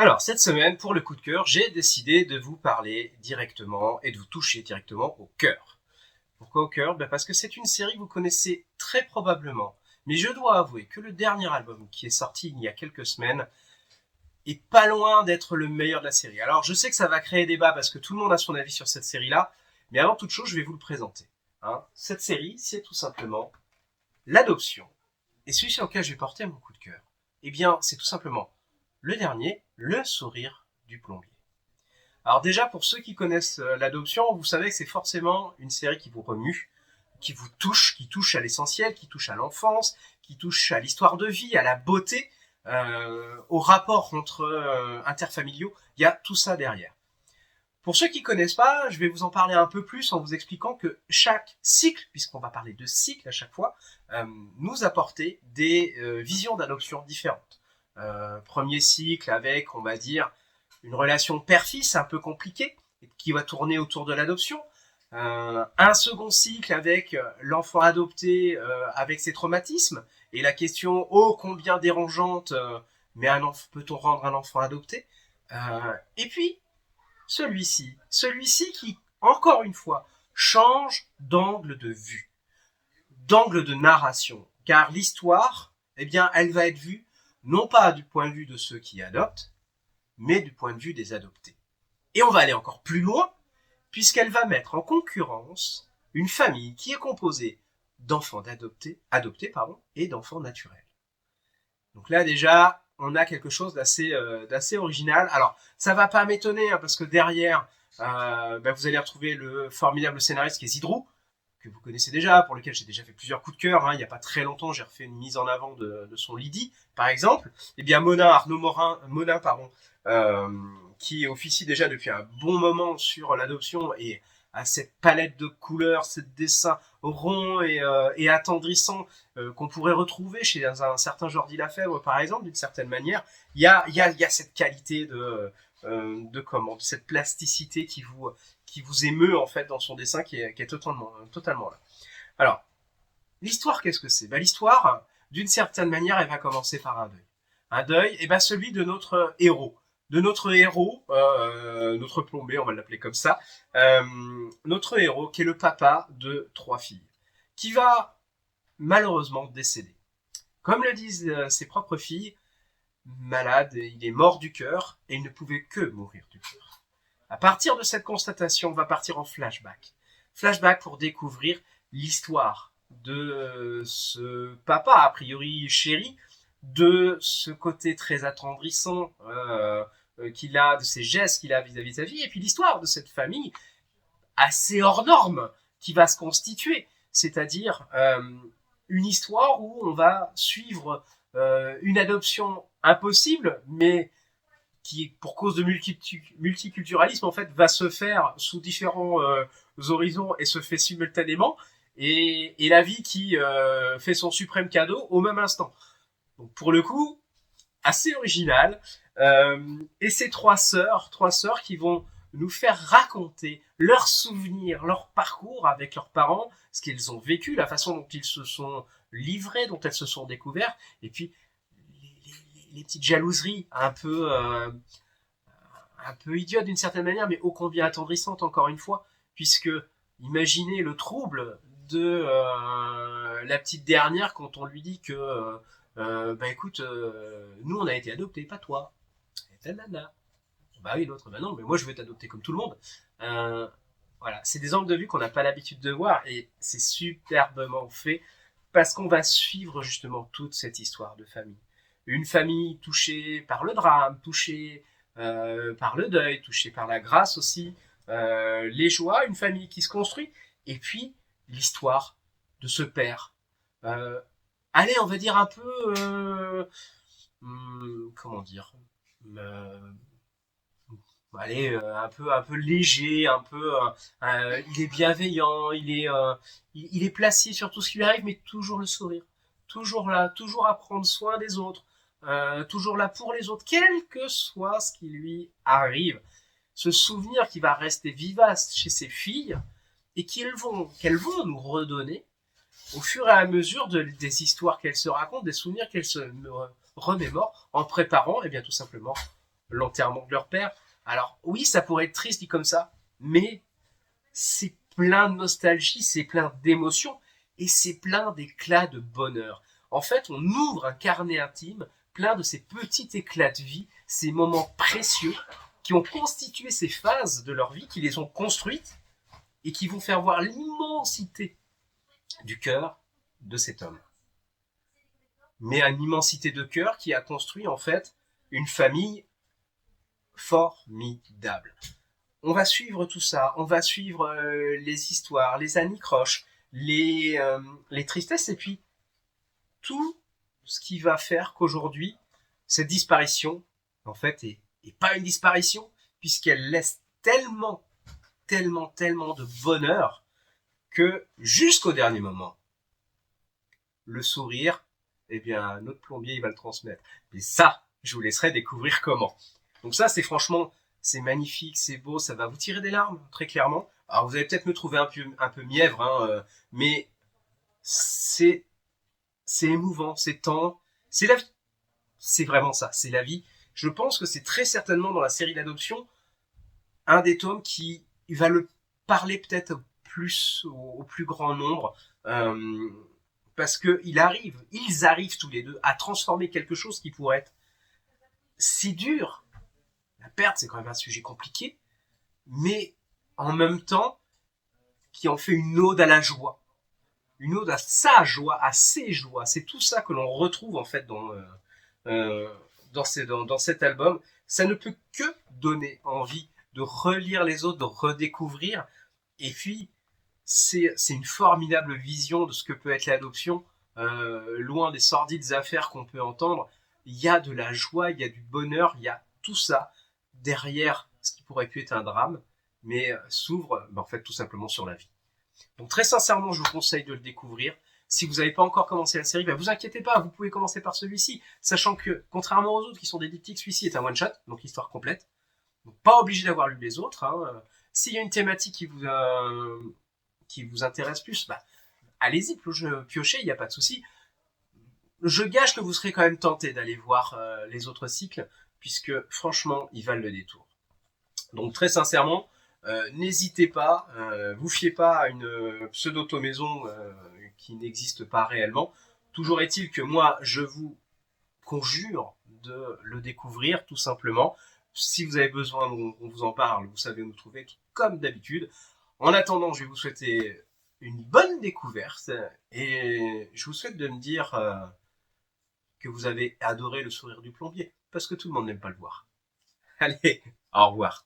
Alors, cette semaine, pour le coup de cœur, j'ai décidé de vous parler directement et de vous toucher directement au cœur. Pourquoi au cœur? Parce que c'est une série que vous connaissez très probablement. Mais je dois avouer que le dernier album qui est sorti il y a quelques semaines est pas loin d'être le meilleur de la série. Alors, je sais que ça va créer débat parce que tout le monde a son avis sur cette série-là, mais avant toute chose, je vais vous le présenter. Cette série, c'est tout simplement l'adoption. Et celui sur lequel je vais porter mon coup de cœur, eh bien, c'est tout simplement le dernier, Le sourire du plombier. Alors déjà, pour ceux qui connaissent l'adoption, vous savez que c'est forcément une série qui vous remue, qui vous touche, qui touche à l'essentiel, qui touche à l'enfance, qui touche à l'histoire de vie, à la beauté, aux rapports entre interfamiliaux. Il y a tout ça derrière. Pour ceux qui connaissent pas, je vais vous en parler un peu plus en vous expliquant que chaque cycle, puisqu'on va parler de cycle à chaque fois, nous apportait des visions d'adoption différentes. Premier cycle avec, on va dire, une relation père-fils un peu compliquée, qui va tourner autour de l'adoption. Un second cycle avec l'enfant adopté avec ses traumatismes, et la question ô combien dérangeante, mais peut-on rendre un enfant adopté? Et puis, celui-ci qui, encore une fois, change d'angle de vue, d'angle de narration, car l'histoire, eh bien, elle va être vue non pas du point de vue de ceux qui adoptent, mais du point de vue des adoptés. Et on va aller encore plus loin, puisqu'elle va mettre en concurrence une famille qui est composée d'enfants adoptés et d'enfants naturels. Donc là déjà, on a quelque chose d'assez original. Alors, ça va pas m'étonner, parce que derrière, vous allez retrouver le formidable scénariste qui est Zidrou, que vous connaissez déjà, pour lequel j'ai déjà fait plusieurs coups de cœur. Il n'y a pas très longtemps, j'ai refait une mise en avant de son Lydie, par exemple. Et bien Arnaud Monin, qui officie déjà depuis un bon moment sur l'adoption et à cette palette de couleurs, ce dessin rond et attendrissant qu'on pourrait retrouver chez un certain Jordi Lafèvre, par exemple, d'une certaine manière. Il y a cette qualité de cette plasticité qui vous émeut en fait dans son dessin qui est totalement là. Alors, l'histoire, qu'est-ce que c'est? L'histoire, d'une certaine manière, elle va commencer par un deuil. Un deuil, celui de notre héros. Notre plombier, on va l'appeler comme ça. Notre héros, qui est le papa de 3 filles, qui va malheureusement décéder. Comme le disent ses propres filles, malade, il est mort du cœur et il ne pouvait que mourir du cœur. À partir de cette constatation, on va partir en flashback. Flashback pour découvrir l'histoire de ce papa, a priori chéri, de ce côté très attendrissant qu'il a, de ses gestes qu'il a vis-à-vis de sa vie, et puis l'histoire de cette famille assez hors norme qui va se constituer, c'est-à-dire une histoire où on va suivre une adoption impossible, mais qui, pour cause de multiculturalisme, en fait, va se faire sous différents horizons et se fait simultanément, et la vie qui fait son suprême cadeau au même instant. Donc, pour le coup, assez original. Et ces trois sœurs qui vont nous faire raconter leurs souvenirs, leur parcours avec leurs parents, ce qu'ils ont vécu, la façon dont ils se sont livrés, dont elles se sont découvertes, et puis les petites jalouseries un peu idiotes d'une certaine manière, mais ô combien attendrissantes encore une fois, puisque imaginez le trouble de la petite dernière quand on lui dit que écoute, nous on a été adoptés, pas toi. Et ta nana. Bah oui, l'autre, bah non, mais moi je veux t'adopter comme tout le monde. Voilà, c'est des angles de vue qu'on n'a pas l'habitude de voir et c'est superbement fait parce qu'on va suivre justement toute cette histoire de famille. Une famille touchée par le drame, touchée par le deuil, touchée par la grâce aussi, les joies, une famille qui se construit, et puis l'histoire de ce père. Allez, on va dire un peu, comment dire, allez, un peu léger, un peu, il est bienveillant, il est placé sur tout ce qui lui arrive, mais toujours le sourire, toujours là, toujours à prendre soin des autres, toujours là pour les autres, quel que soit ce qui lui arrive. Ce souvenir qui va rester vivace chez ses filles et qu'elles vont nous redonner au fur et à mesure des histoires qu'elles se racontent, des souvenirs qu'elles se remémorent en préparant, tout simplement, l'enterrement de leur père. Alors oui, ça pourrait être triste dit comme ça, mais c'est plein de nostalgie, c'est plein d'émotions et c'est plein d'éclats de bonheur. En fait, on ouvre un carnet intime plein de ces petits éclats de vie, ces moments précieux qui ont constitué ces phases de leur vie, qui les ont construites et qui vont faire voir l'immensité du cœur de cet homme. Mais une immensité de cœur qui a construit en fait une famille formidable. On va suivre tout ça, on va suivre les histoires, les anicroches, les tristesses et puis tout ce qui va faire qu'aujourd'hui, cette disparition, en fait, est pas une disparition, puisqu'elle laisse tellement, tellement, tellement de bonheur que jusqu'au dernier moment, le sourire, eh bien, notre plombier, il va le transmettre. Et ça, je vous laisserai découvrir comment. Donc ça, c'est franchement, c'est magnifique, c'est beau, ça va vous tirer des larmes, très clairement. Alors vous allez peut-être me trouver un peu mièvre, hein, mais c'est émouvant, c'est tendre, c'est la vie. C'est vraiment ça, c'est la vie. Je pense que c'est très certainement dans la série d'adoption un des tomes qui va le parler peut-être plus au plus grand nombre, parce que ils arrivent tous les deux à transformer quelque chose qui pourrait être si dur. La perte, c'est quand même un sujet compliqué, mais en même temps, qui en fait une ode à la joie, une ode à sa joie, à ses joies. C'est tout ça que l'on retrouve en fait dans cet album. Ça ne peut que donner envie de relire les autres, de redécouvrir. Et puis, c'est une formidable vision de ce que peut être l'adoption. Loin des sordides affaires qu'on peut entendre, il y a de la joie, il y a du bonheur, il y a tout ça derrière ce qui pourrait pu être un drame, mais s'ouvre en fait tout simplement sur la vie. Donc très sincèrement, je vous conseille de le découvrir. Si vous n'avez pas encore commencé la série, vous inquiétez pas, vous pouvez commencer par celui-ci, sachant que, contrairement aux autres qui sont des diptyques, celui-ci est un one-shot, donc histoire complète. Donc pas obligé d'avoir lu les autres. Hein. S'il y a une thématique qui vous intéresse plus, allez-y, piochez, il n'y a pas de souci. Je gage que vous serez quand même tenté d'aller voir les autres cycles, puisque franchement, ils valent le détour. Donc très sincèrement, n'hésitez pas, vous fiez pas à une pseudo-automaison qui n'existe pas réellement. Toujours est-il que moi, je vous conjure de le découvrir tout simplement. Si vous avez besoin qu'on vous en parle, vous savez nous trouver comme d'habitude. En attendant, je vais vous souhaiter une bonne découverte et je vous souhaite de me dire que vous avez adoré le sourire du plombier, parce que tout le monde n'aime pas le voir. Allez, au revoir.